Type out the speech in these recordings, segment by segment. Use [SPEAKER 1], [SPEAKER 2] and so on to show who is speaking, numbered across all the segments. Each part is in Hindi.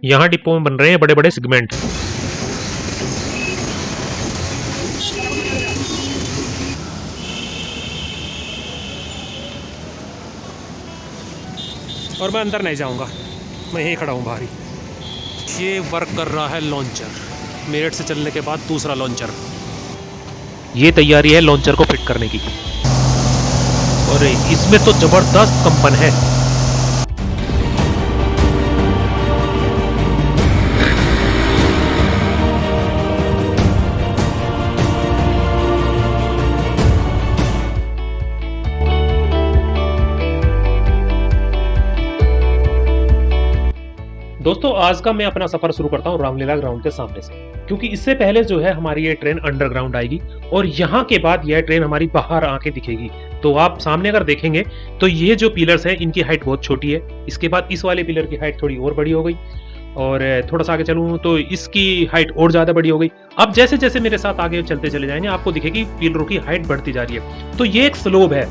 [SPEAKER 1] यहाँ डिपो में बन रहे हैं बड़े बड़े सेगमेंट। और मैं अंदर नहीं जाऊंगा, मैं यहीं खड़ा हूँ बाहर ही। ये वर्क कर रहा है लॉन्चर, मेरठ से चलने के बाद दूसरा लॉन्चर। ये तैयारी है लॉन्चर को फिट करने की, और इसमें तो जबरदस्त कंपन है। दोस्तों आज का मैं अपना सफर शुरू करता हूँ रामलीला ग्राउंड के सामने से, क्योंकि इससे पहले जो है हमारी ये ट्रेन अंडरग्राउंड आएगी और यहाँ के बाद यह ट्रेन हमारी बाहर आके दिखेगी। तो आप सामने अगर देखेंगे तो ये जो पिलर्स हैं इनकी हाइट बहुत छोटी है। इसके बाद इस वाले पिलर की हाइट थोड़ी और बड़ी हो गई, और थोड़ा सा आगे चलूँ तो इसकी हाइट और ज़्यादा बड़ी हो गई। अब जैसे जैसे मेरे साथ आगे चलते चले जाएंगे आपको दिखेगी पिलरों की हाइट बढ़ती जा रही है। तो ये एक स्लोप है,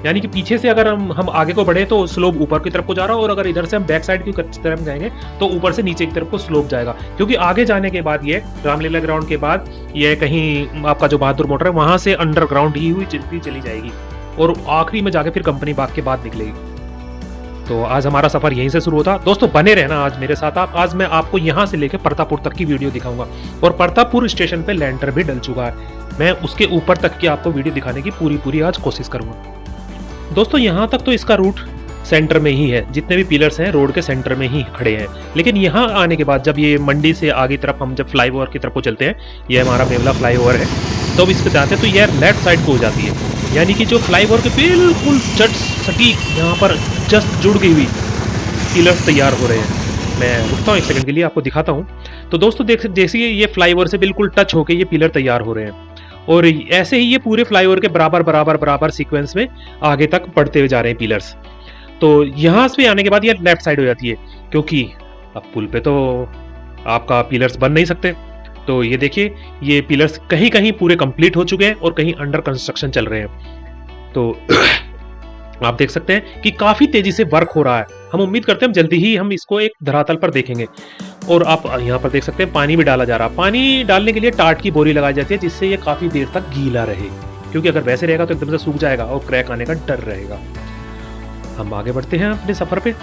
[SPEAKER 1] यानी कि पीछे से अगर हम आगे को बढ़े तो स्लोप ऊपर की तरफ को जा रहा है, और अगर इधर से हम बैक साइड की तरफ जाएंगे तो ऊपर से नीचे की तरफ को स्लोप जाएगा। क्योंकि आगे जाने के बाद ये रामलीला ग्राउंड के बाद ये कहीं आपका जो बहादुर मोटर है वहां से अंडरग्राउंड ही हुई चली जाएगी, और आखिरी में जाके फिर कंपनी बाग के बाद निकलेगी। तो आज हमारा सफर यहीं से शुरू होता। दोस्तों बने रहना आज मेरे साथ आप। आज मैं आपको यहाँ से लेकर परतापुर तक की वीडियो दिखाऊंगा, और परतापुर स्टेशन पे लैंटर भी डल चुका है। मैं उसके ऊपर तक की आपको वीडियो दिखाने की पूरी आज कोशिश करूंगा। दोस्तों यहाँ तक तो इसका रूट सेंटर में ही है, जितने भी पिलर्स हैं रोड के सेंटर में ही खड़े हैं। लेकिन यहाँ आने के बाद जब ये मंडी से आगे तरफ हम जब फ्लाईओवर की तरफ को चलते हैं, ये हमारा मेवला फ्लाईओवर है, तो अब इस पे जाते हैं तो ये लेफ्ट साइड को हो जाती है, यानी कि जो फ्लाईओवर के बिल्कुल जट सटीक यहाँ पर जस्ट जुड़ गई हुई पिलर्स तैयार हो रहे हैं। मैं रुकता हूँ एक सेकंड के लिए, आपको दिखाता हूँ। तो दोस्तों जैसे ये फ्लाईओवर से बिल्कुल टच होकर ये पिलर तैयार हो रहे हैं, और ऐसे ही ये पूरे फ्लाईओवर के बराबर सीक्वेंस में आगे तक बढ़ते हुए जा रहे हैं पिलर्स। तो यहाँ से आने के बाद ये लेफ्ट साइड हो जाती है, क्योंकि अब पुल पे तो आपका पिलर्स बन नहीं सकते। तो ये देखिए ये पिलर्स कहीं कहीं पूरे कंप्लीट हो चुके हैं और कहीं अंडर कंस्ट्रक्शन चल रहे हैं। तो आप देख सकते हैं कि काफी तेजी से वर्क हो रहा है। हम उम्मीद करते हैं जल्दी ही हम इसको एक धरातल पर देखेंगे। और आप यहाँ पर देख सकते हैं पानी भी डाला जा रहा है। पानी डालने के लिए टाट की बोरी लगाई जाती है, जिससे ये काफी देर तक गीला रहे, क्योंकि अगर वैसे रहेगा तो एकदम से सूख जाएगा और क्रैक आने का डर रहेगा। हम आगे बढ़ते हैं अपने सफर पे।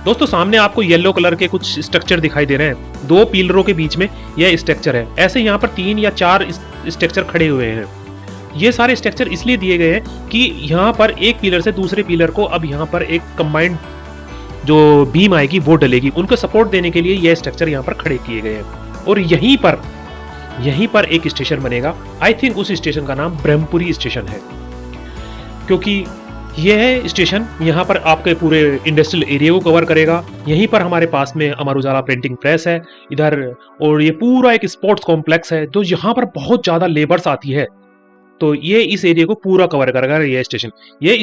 [SPEAKER 1] दोस्तों सामने आपको येलो कलर के कुछ स्ट्रक्चर दिखाई दे रहे हैं, दो पिलरों के बीच में यह स्ट्रक्चर है। ऐसे यहाँ पर 3 या 4 स्ट्रक्चर खड़े हुए हैं। ये सारे स्ट्रक्चर इसलिए दिए गए हैं कि यहाँ पर एक पिलर से दूसरे पिलर को अब यहाँ पर एक कंबाइंड जो बीम आएगी वो डलेगी, उनको सपोर्ट देने के लिए यह स्ट्रक्चर यहाँ पर खड़े किए गए हैं। और यहीं पर एक स्टेशन बनेगा। आई थिंक उस स्टेशन का नाम ब्रह्मपुरी स्टेशन है, क्योंकि यह स्टेशन यहाँ पर आपके पूरे इंडस्ट्रियल एरिया को कवर करेगा। यहीं पर हमारे पास में अमर उजाला प्रिंटिंग प्रेस है इधर, और ये पूरा एक स्पोर्ट्स कॉम्प्लेक्स है। तो यहाँ पर बहुत ज्यादा लेबर्स आती है, तो ये इस एरिया को पूरा कवर करेगा। ये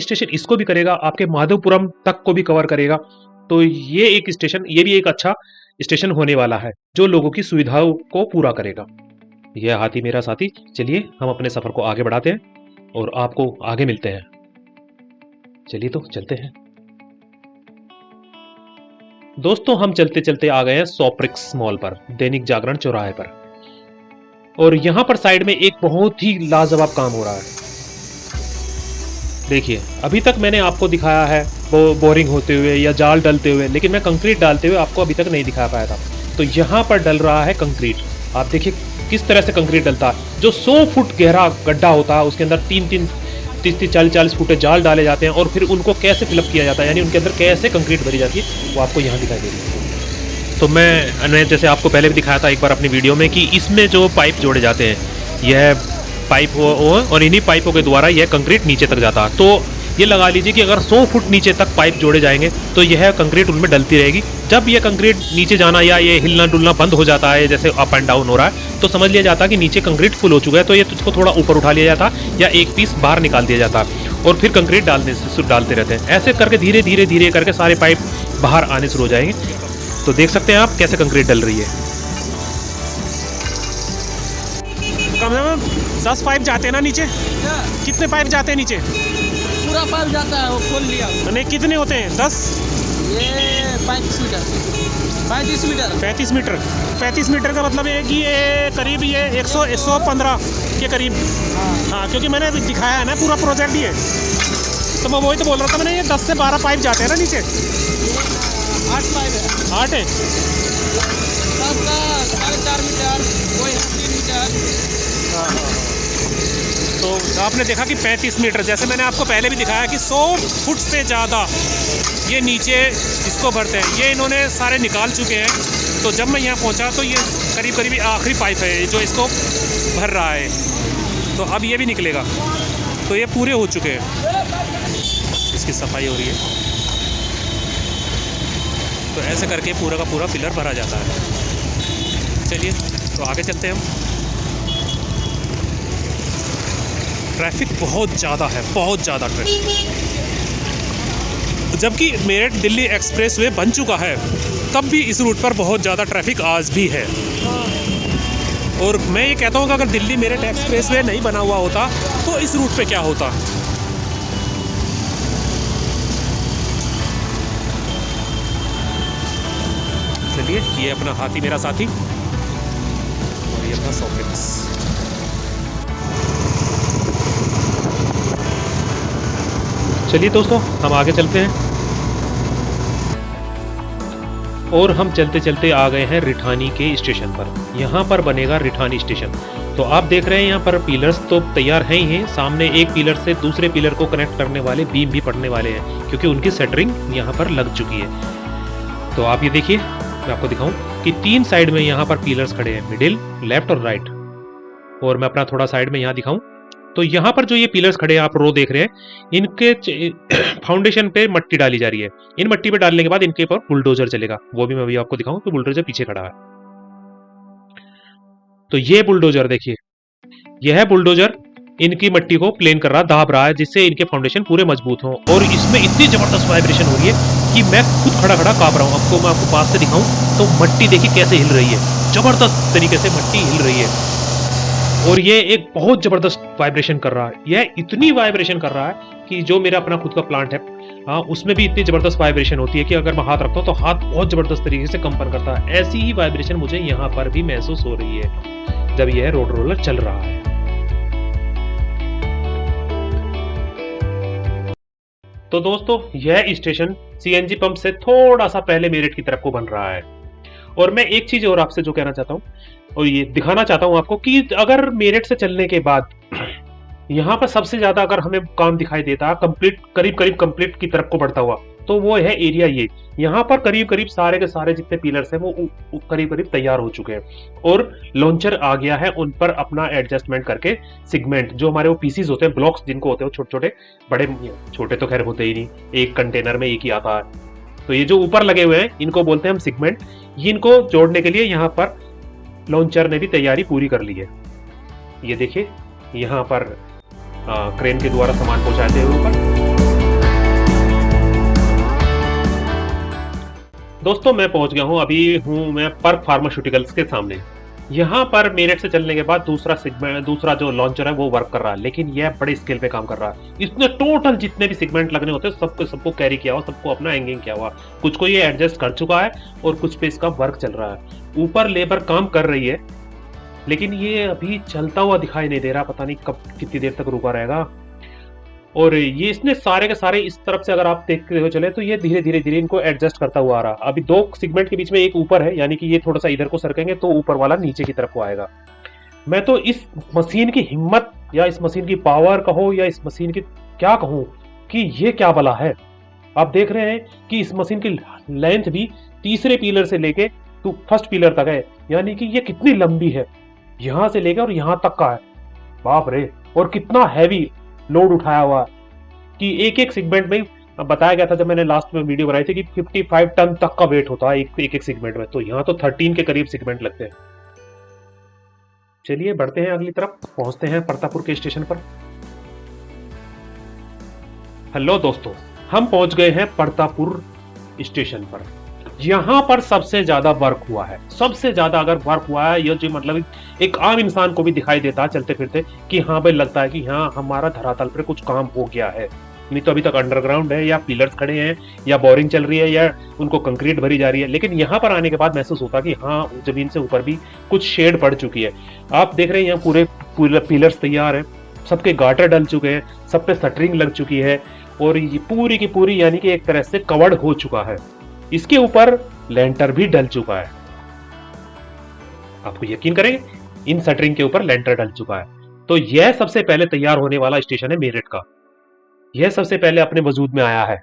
[SPEAKER 1] स्टेशन इसको भी करेगा, आपके माधवपुरम तक को भी कवर करेगा। तो ये एक स्टेशन, ये भी एक अच्छा स्टेशन होने वाला है जो लोगों की सुविधाओं को पूरा करेगा। यह हाथी मेरा साथी। चलिए हम अपने सफर को आगे बढ़ाते हैं और आपको आगे मिलते हैं। चलिए तो चलते हैं। दोस्तों हम चलते चलते आ गए हैं सॉप्रिक्स मॉल पर, दैनिक जागरण चौराहे पर, और यहां पर साइड में एक बहुत ही लाजवाब काम हो रहा है। देखिए अभी तक मैंने आपको दिखाया है बोरिंग होते हुए या जाल डलते हुए, लेकिन मैं कंक्रीट डालते हुए आपको अभी तक नहीं दिखा पाया था। तो यहाँ पर डल रहा है कंक्रीट। आप देखिए किस तरह से कंक्रीट डलता है। जो 100 फुट गहरा गड्ढा होता है उसके अंदर 30-40 फुट जाल डाले जाते हैं, और फिर उनको कैसे फिलअप किया जाता है, यानी उनके अंदर कैसे कंक्रीट भरी जाती है, वो आपको यहाँ दिखाई दे रही है। तो मैंने जैसे आपको पहले भी दिखाया था एक बार अपनी वीडियो में कि इसमें जो पाइप जोड़े जाते हैं, यह पाइप हो और इन्हीं पाइपों के द्वारा यह कंक्रीट नीचे तक जाता है। तो ये लगा लीजिए कि अगर 100 फुट नीचे तक पाइप जोड़े जाएंगे तो यह कंक्रीट उनमें डलती रहेगी। जब यह कंक्रीट नीचे जाना या ये हिलना डुलना बंद हो जाता है, जैसे अप एंड डाउन हो रहा है, तो समझ लिया जाता है कि नीचे कंक्रीट फुल हो चुका है। तो ये इसको थोड़ा ऊपर उठा लिया जाता या एक पीस बाहर निकाल दिया जाता और फिर कंक्रीट डालते रहते हैं। ऐसे करके धीरे करके सारे पाइप बाहर आने शुरू हो जाएंगे। तो देख सकते हैं आप कैसे कंक्रीट डल रही है। कम से कम 10 पाइप जाते हैं ना नीचे। कितने पाइप जाते हैं नीचे?
[SPEAKER 2] पूरा पाइप जाता है, वो खोल लिया।
[SPEAKER 1] नहीं कितने होते हैं? 10?
[SPEAKER 2] ये 35 मीटर। मीटर।
[SPEAKER 1] 35 मीटर का मतलब है कि ये करीब ये 115 के करीब। हाँ, क्योंकि मैंने अभी दिखाया है ना पूरा प्रोजेक्ट ये, तो मैं वही तो बोल रहा था मैंने, ये 10 से 12 पाइप जाते हैं ना नीचे।
[SPEAKER 2] 8 पाइप है।
[SPEAKER 1] 8 है।
[SPEAKER 2] 10 का 4.5 मीटर, कोई 3 मीटर।
[SPEAKER 1] तो आपने देखा कि 35 मीटर, जैसे मैंने आपको पहले भी दिखाया कि 100 फुट से ज़्यादा ये नीचे इसको भरते हैं। ये इन्होंने सारे निकाल चुके हैं। तो जब मैं यहाँ पहुँचा तो ये करीब करीब आखिरी पाइप है जो इसको भर रहा है। तो अब ये भी निकलेगा। तो ये पूरे हो चुके हैं, इसकी सफाई हो रही है। तो ऐसे करके पूरा का पूरा पिलर भरा जाता है। चलिए तो आगे चलते हैं हम। ट्रैफिक बहुत ज़्यादा है, बहुत ज़्यादा ट्रैफिक। जबकि मेरठ दिल्ली एक्सप्रेसवे बन चुका है, तब भी इस रूट पर बहुत ज़्यादा ट्रैफिक आज भी है। और मैं ये कहता हूँ कि अगर दिल्ली मेरठ एक्सप्रेसवे नहीं बना हुआ होता तो इस रूट पे क्या होता। चलिए, ये अपना हाथी मेरा साथी और ये अपना सॉकेट्स। चलिए दोस्तों, हम आगे चलते हैं। और हम चलते चलते आ गए हैं रिठानी के स्टेशन पर। यहाँ पर बनेगा रिठानी स्टेशन। तो आप देख रहे हैं यहाँ पर पिलर्स तो तैयार हैं ही हैं। सामने एक पिलर से दूसरे पिलर को कनेक्ट करने वाले बीम भी पड़ने वाले हैं, क्योंकि उनकी सेटरिंग यहाँ पर लग चुकी है। तो आप ये देखिए, मैं आपको दिखाऊं कि 3 साइड में यहाँ पर पिलर्स खड़े हैं, मिडिल, लेफ्ट और राइट। और मैं अपना थोड़ा साइड में यहाँ दिखाऊं तो यहाँ पर जो ये पिलर्स खड़े हैं, आप रो देख रहे हैं, इनके फाउंडेशन पे मट्टी डाली जा रही है। इन मट्टी पे डालने के बाद इनके ऊपर बुलडोजर चलेगा। वो भी मैं अभी आपको दिखाऊं तो बुलडोजर पीछे खड़ा है। तो ये बुलडोजर देखिए, यह बुलडोजर इनकी मट्टी को प्लेन कर रहा, दाब रहा है, जिससे इनके फाउंडेशन पूरे मजबूत हों। और इसमें इतनी जबरदस्त वाइब्रेशन हो रही है कि मैं खुद खड़ा खड़ा कांप रहा हूँ। आपको मैं आपको पास से दिखाऊं तो मट्टी देखिए कैसे हिल रही है, जबरदस्त तरीके से मट्टी हिल रही है। और ये एक बहुत जबरदस्त वाइब्रेशन कर रहा है। यह इतनी वाइब्रेशन कर रहा है कि जो मेरा अपना खुद का प्लांट है, हाँ, उसमें भी इतनी जबरदस्त वाइब्रेशन होती है कि अगर मैं हाथ रखता हूँ तो हाथ बहुत जबरदस्त तरीके से कंपन करता है। ऐसी ही वाइब्रेशन मुझे यहाँ पर भी महसूस हो रही है जब यह रोड रोलर चल रहा है। तो दोस्तों, यह स्टेशन सीएनजी पंप से थोड़ा सा पहले मेरठ की तरफ को बन रहा है। और मैं एक चीज और आपसे जो कहना चाहता हूँ और ये दिखाना चाहता हूँ आपको कि अगर मेरठ से चलने के बाद यहाँ पर सबसे ज्यादा अगर हमें काम दिखाई देता कंप्लीट, करीब करीब कंप्लीट की तरफ को बढ़ता हुआ, तो वो है एरिया ये। यहाँ पर करीब करीब सारे के सारे जितने पिलर्स हैं वो करीब करीब तैयार हो चुके हैं और लॉन्चर आ गया है उन पर अपना एडजस्टमेंट करके। सिगमेंट जो हमारे वो पीसीज होते हैं, ब्लॉक्स जिनको होते हैं, छोटे छोटे, बड़े छोटे तो खैर होते ही नहीं, एक कंटेनर में एक ही आता है। तो ये जो ऊपर लगे हुए हैं इनको बोलते हैं हम सिगमेंट। इनको जोड़ने के लिए यहाँ पर लॉन्चर ने भी तैयारी पूरी कर ली है। ये देखिए, यहाँ पर क्रेन के द्वारा सामान पहुंचाते हैं ऊपर। दोस्तों, मैं पहुंच गया हूं, अभी हूं मैं पर्क फार्मास्यूटिकल्स के सामने। यहाँ पर मेरठ से चलने के बाद दूसरा सिगमेंट, दूसरा जो लॉन्चर है वो वर्क कर रहा है, लेकिन यह बड़े स्केल पे काम कर रहा है। इसने टोटल जितने भी सिगमेंट लगने होते हैं सबको कैरी किया हुआ, सबको अपना एंगिंग किया हुआ। कुछ को ये एडजस्ट कर चुका है और कुछ पे इसका वर्क चल रहा है। ऊपर लेबर काम कर रही है, लेकिन ये अभी चलता हुआ दिखाई नहीं दे रहा। पता नहीं कब, कितनी देर तक रुका रहेगा। और ये इसने सारे के सारे इस तरफ से अगर आप देखते हुए चले तो ये धीरे धीरे धीरे इनको एडजस्ट करता हुआ आ रहा। अभी 2 सिगमेंट के बीच में एक ऊपर है, यानी कि ये थोड़ा सा इधर को सरकेंगे तो ऊपर वाला नीचे की तरफ को आएगा। मैं तो इस मशीन की हिम्मत या इस मशीन की पावर कहो या इस मशीन की क्या कहूं कि ये क्या बला है। आप देख रहे हैं कि इस मशीन की लेंथ भी तीसरे पिलर से लेके तो फर्स्ट पिलर तक है, यानी कि ये कितनी लंबी है, यहां से लेकर और यहां तक का है। बाप रे, और कितना हैवी लोड उठाया हुआ कि एक एक सेगमेंट में बताया गया था जब मैंने लास्ट में वीडियो बनाई थी कि 55 टन तक का वेट होता है एक सेगमेंट में। तो यहाँ तो 13 के करीब सेगमेंट लगते हैं। चलिए बढ़ते हैं अगली तरफ, पहुंचते हैं परतापुर के स्टेशन पर। हेलो दोस्तों, हम पहुंच गए हैं परतापुर स्टेशन पर। यहाँ पर सबसे ज्यादा वर्क हुआ है। सबसे ज्यादा अगर वर्क हुआ है, ये जो मतलब एक आम इंसान को भी दिखाई देता है चलते फिरते कि हाँ भाई, लगता है कि हाँ हमारा धरातल पर कुछ काम हो गया है। नहीं तो अभी तक अंडरग्राउंड है, या पिलर्स खड़े हैं, या बोरिंग चल रही है, या उनको कंक्रीट भरी जा रही है। लेकिन यहाँ पर आने के बाद महसूस होता कि हाँ, जमीन से ऊपर भी कुछ शेड पड़ चुकी है। आप देख रहे हैं यहाँ पूरे पिलर्स तैयार हैं, सबके गार्टर डल चुके हैं, सब पे शटरिंग लग चुकी है, और ये पूरी की पूरी यानी कि एक तरह से कवर्ड हो चुका है। इसके ऊपर लेंटर भी डल चुका है। आपको यकीन करेंगे, इन शटरिंग के ऊपर लेंटर डल चुका है। तो यह सबसे पहले तैयार होने वाला स्टेशन है मेरठ का। यह सबसे पहले अपने वजूद में आया है,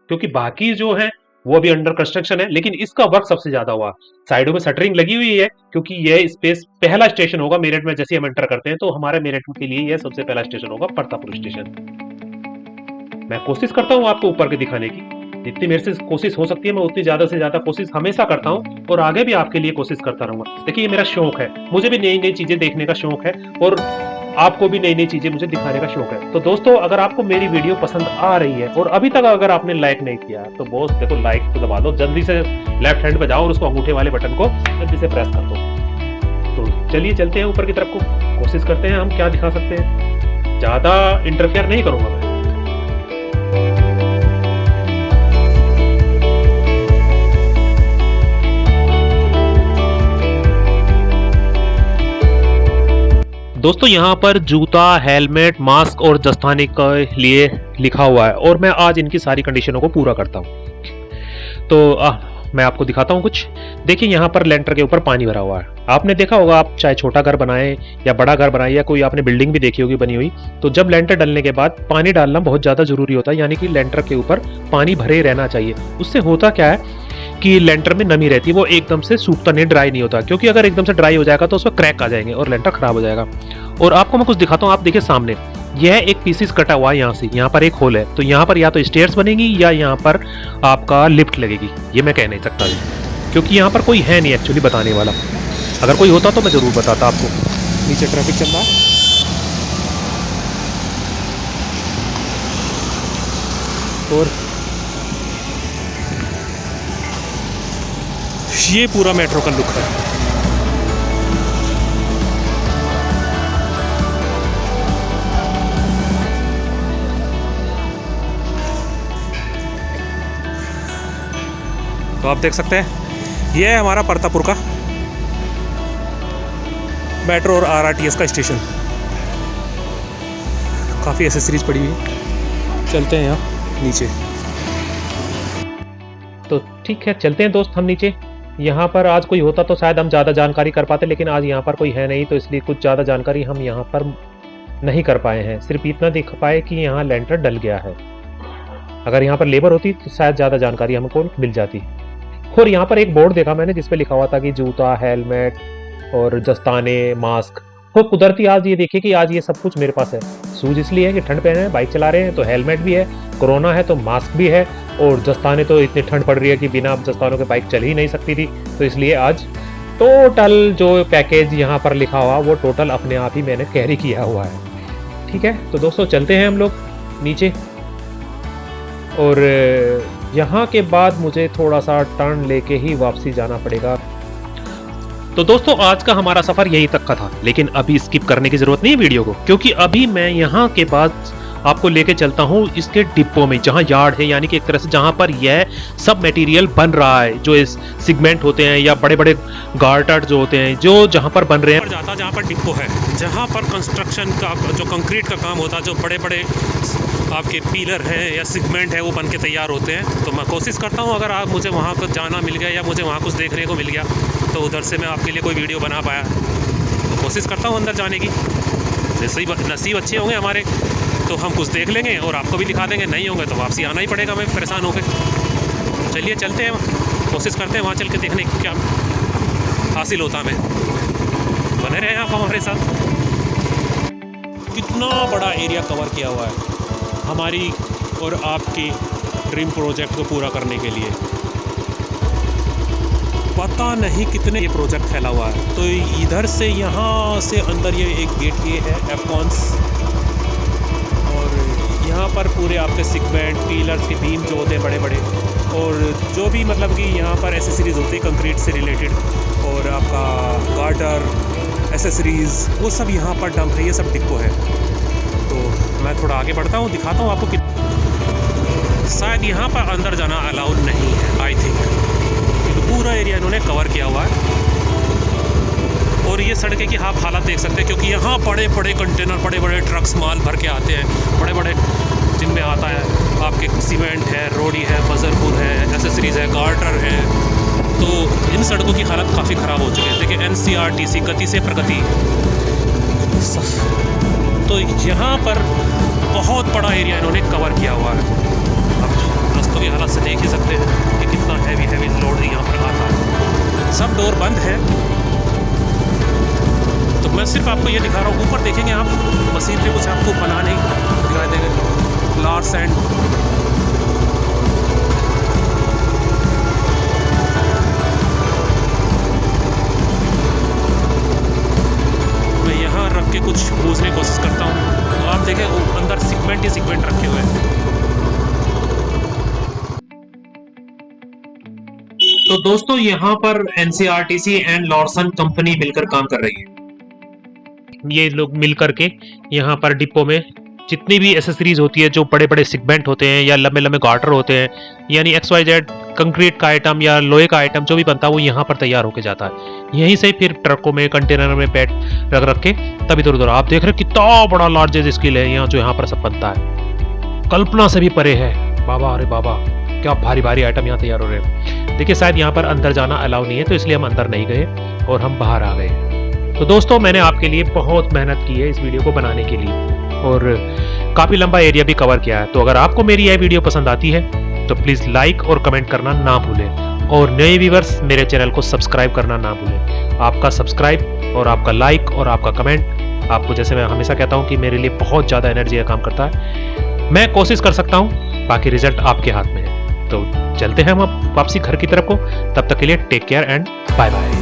[SPEAKER 1] क्योंकि बाकी जो है वो अभी अंडर कंस्ट्रक्शन है, लेकिन इसका वर्क सबसे ज्यादा हुआ। साइडों में शटरिंग लगी हुई है, क्योंकि यह स्पेस पहला स्टेशन होगा मेरठ में। जैसे हम एंटर करते हैं तो हमारे मेरठ के लिए यह सबसे पहला स्टेशन होगा, परतापुर स्टेशन। मैं कोशिश करता हूँ आपको ऊपर के दिखाने की, जितनी मेरे से कोशिश हो सकती है मैं उतनी ज्यादा से ज्यादा कोशिश हमेशा करता हूँ, और आगे भी आपके लिए कोशिश करता रहूंगा। देखिए, ये मेरा शौक है, मुझे भी नई नई चीजें देखने का शौक है, और आपको भी नई नई चीजें मुझे दिखाने का शौक है। तो दोस्तों, अगर आपको मेरी वीडियो पसंद आ रही है और अभी तक अगर आपने लाइक नहीं किया तो बॉस देखो, लाइक तो दबा दो, जल्दी से लेफ्ट हैंड पे जाओ और उसको अंगूठे वाले बटन को जल्दी से प्रेस कर दो। तो चलिए चलते हैं ऊपर की तरफ को, कोशिश करते हैं हम क्या दिखा सकते हैं। ज्यादा इंटरफेयर नहीं करूंगा मैं। दोस्तों, यहाँ पर जूता, हेलमेट, मास्क और दस्ताने के लिए लिखा हुआ है, और मैं आज इनकी सारी कंडीशनों को पूरा करता हूँ। तो मैं आपको दिखाता हूँ कुछ। देखिए, यहाँ पर लेंटर के ऊपर पानी भरा हुआ है। आपने देखा होगा, आप चाहे छोटा घर बनाएं या बड़ा घर बनाएं, या कोई आपने बिल्डिंग भी देखी होगी बनी हुई, तो जब लेंटर डलने के बाद पानी डालना बहुत ज़्यादा जरूरी होता है। यानी कि लेंटर के ऊपर पानी भरे रहना चाहिए। उससे होता क्या है कि लेंटर में नमी रहती है, वो एकदम से सूखता नहीं, ड्राई नहीं होता। क्योंकि अगर एकदम से ड्राई हो जाएगा तो उसमें क्रैक आ जाएंगे और लेंटर खराब हो जाएगा। और आपको मैं कुछ दिखाता हूँ। आप देखिए सामने, यह एक पीसीस कटा हुआ है यहाँ से, यहाँ पर एक होल है। तो यहाँ पर या तो स्टेयर्स बनेगी या यहाँ पर आपका लिफ्ट लगेगी, ये मैं कह नहीं सकता, क्योंकि यहाँ पर कोई है नहीं एक्चुअली बताने वाला। अगर कोई होता तो मैं जरूर बताता आपको। नीचे ट्रैफिक चल रहा है, और ये पूरा मेट्रो का लुक है। तो आप देख सकते हैं, ये है हमारा परतापुर का मेट्रो और आरआरटीएस का स्टेशन। काफ़ी एसेसरीज पड़ी हुई है। चलते हैं यहाँ नीचे। तो ठीक है, चलते हैं दोस्त हम नीचे। यहाँ पर आज कोई होता तो शायद हम ज़्यादा जानकारी कर पाते, लेकिन आज यहाँ पर कोई है नहीं, तो इसलिए कुछ ज़्यादा जानकारी हम यहाँ पर नहीं कर पाए हैं। सिर्फ इतना दिख पाए कि यहाँ लेंटर डल गया है। अगर यहाँ पर लेबर होती तो शायद ज़्यादा जानकारी हमको मिल जाती। और यहाँ पर एक बोर्ड देखा मैंने, जिसपे लिखा हुआ था कि जूता, हेलमेट और दस्ताने, मास्क। तो कुदरती आज ये देखिए कि आज ये सब कुछ मेरे पास है। शूज इसलिए है कि ठंड पहने हैं, बाइक चला रहे हैं, तो हेलमेट भी है, कोरोना है तो मास्क भी है, और दस्ताने तो इतनी ठंड पड़ रही है कि बिना दस्तानों के बाइक चल ही नहीं सकती थी। तो इसलिए आज टोटल जो पैकेज यहाँ पर लिखा हुआ वो टोटल अपने आप ही मैंने कैरी किया हुआ है। ठीक है, तो दोस्तों चलते हैं हम लोग नीचे, और यहाँ के बाद मुझे थोड़ा सा टर्न लेके ही वापसी जाना पड़ेगा। तो दोस्तों, आज का हमारा सफर यहीं तक का था, लेकिन अभी स्किप करने की जरूरत नहीं है वीडियो को, क्योंकि अभी मैं यहाँ के बाद आपको लेके चलता हूँ इसके डिब्बों में, जहाँ यार्ड है, यानी कि एक तरह से जहाँ पर यह सब मटेरियल बन रहा है, जो इस सिगमेंट होते हैं या बड़े बड़े गार्टर जो होते हैं, जो जहाँ पर बन रहे हैं, जाता जहाँ पर डिब्बो है, जहाँ पर कंस्ट्रक्शन का जो कंक्रीट का काम होता है, जो बड़े बड़े आपके पिलर हैं या सिगमेंट है वो बन के तैयार होते हैं। तो मैं कोशिश करता हूँ, अगर आप मुझे वहाँ पर जाना मिल गया या मुझे वहाँ कुछ देखने को मिल गया, तो उधर से मैं आपके लिए कोई वीडियो बना पाया। तो कोशिश करता हूँ अंदर जाने की। जैसे ही नसीब अच्छे होंगे हमारे तो हम कुछ देख लेंगे और आपको भी दिखा देंगे, नहीं होंगे तो वापसी आना ही पड़ेगा हमें परेशान होकर। चलिए चलते हैं, कोशिश करते हैं वहाँ चल के देखने की क्या हासिल होता हमें। बने रहें आप हमारे साथ। कितना बड़ा एरिया कवर किया हुआ है हमारी और आपकी ड्रीम प्रोजेक्ट को पूरा करने के लिए। पता नहीं कितने ये प्रोजेक्ट फैला हुआ है। तो इधर से यहाँ से अंदर ये एक गेट ये है एफकॉन्स, और यहाँ पर पूरे आपके सिगमेंट, पिलर्स के बीम जो होते हैं बड़े बड़े, और जो भी मतलब कि यहाँ पर एसेसरीज होती है कंक्रीट से रिलेटेड, और आपका गार्टर, एसेसरीज़, वो सब यहाँ पर डंप है। ये सब डिपो है। तो मैं थोड़ा आगे बढ़ता हूँ, दिखाता हूँ आपको कि शायद यहाँ पर अंदर जाना अलाउड नहीं है, आई थिंक, क्योंकि पूरा एरिया इन्होंने कवर किया हुआ है। और ये सड़कें की आप हालत देख सकते हैं, क्योंकि यहाँ बड़े बड़े कंटेनर, बड़े बड़े ट्रक्स माल भर के आते हैं, बड़े बड़े, जिनमें आता है आपके सीमेंट है, रोडी है, बजरपुर है, एसेसरीज है, गार्टर है। तो इन सड़कों की हालत काफ़ी ख़राब हो चुकी है। देखिए NCRTC, गति से प्रगति। तो यहाँ पर बहुत बड़ा एरिया इन्होंने कवर किया हुआ है। अब रास्तों की हालत से देख ही सकते हैं कि कितना हैवी लोड यहाँ पर आता है। सब डोर बंद है। तो मैं सिर्फ आपको ये दिखा रहा हूँ, ऊपर देखेंगे आप, मशीन पे कुछ आपको बना नहीं दिखाई देगा, लार्ज सैंड। मैं यहाँ रख के कुछ पूछने की कोशिश करता हूँ, तो आप देखें अंदर सीगमेंट ही सीगमेंट रखे हुए हैं। तो दोस्तों यहाँ पर NCRTC एंड लॉर्सन कंपनी मिलकर काम कर रही है। ये लोग मिल करके यहाँ पर डिपो में जितनी भी एसेसरीज होती है, जो बड़े बड़े सेगमेंट होते हैं या लंबे लंबे गार्टर होते हैं, यानी XYZ कंक्रीट का आइटम या लोहे का आइटम जो भी बनता है वो यहाँ पर तैयार होके जाता है। यहीं से फिर ट्रकों में, कंटेनर में पैक रख के तब इधर उधर। आप देख रहे हैं कितना बड़ा लार्जेस्ट स्केल है यहाँ, जो यहाँ पर सब बनता है, कल्पना से भी परे है। बाबा, अरे बाबा, क्या भारी भारी आइटम यहाँ तैयार हो रहे हैं। देखिए शायद यहाँ पर अंदर जाना अलाउ नहीं है, तो इसलिए हम अंदर नहीं गए और हम बाहर आ गए। तो दोस्तों मैंने आपके लिए बहुत मेहनत की है इस वीडियो को बनाने के लिए, और काफ़ी लंबा एरिया भी कवर किया है। तो अगर आपको मेरी यह वीडियो पसंद आती है तो प्लीज़ लाइक और कमेंट करना ना भूलें, और नए व्यूअर्स मेरे चैनल को सब्सक्राइब करना ना भूलें। आपका सब्सक्राइब और आपका लाइक और आपका कमेंट आपको, जैसे मैं हमेशा कहता हूँ, कि मेरे लिए बहुत ज़्यादा एनर्जी का काम करता है। मैं कोशिश कर सकता हूँ, बाकी रिजल्ट आपके हाथ में है। तो चलते हैं हम अब वापसी घर की तरफ को। तब तक के लिए take care and bye bye.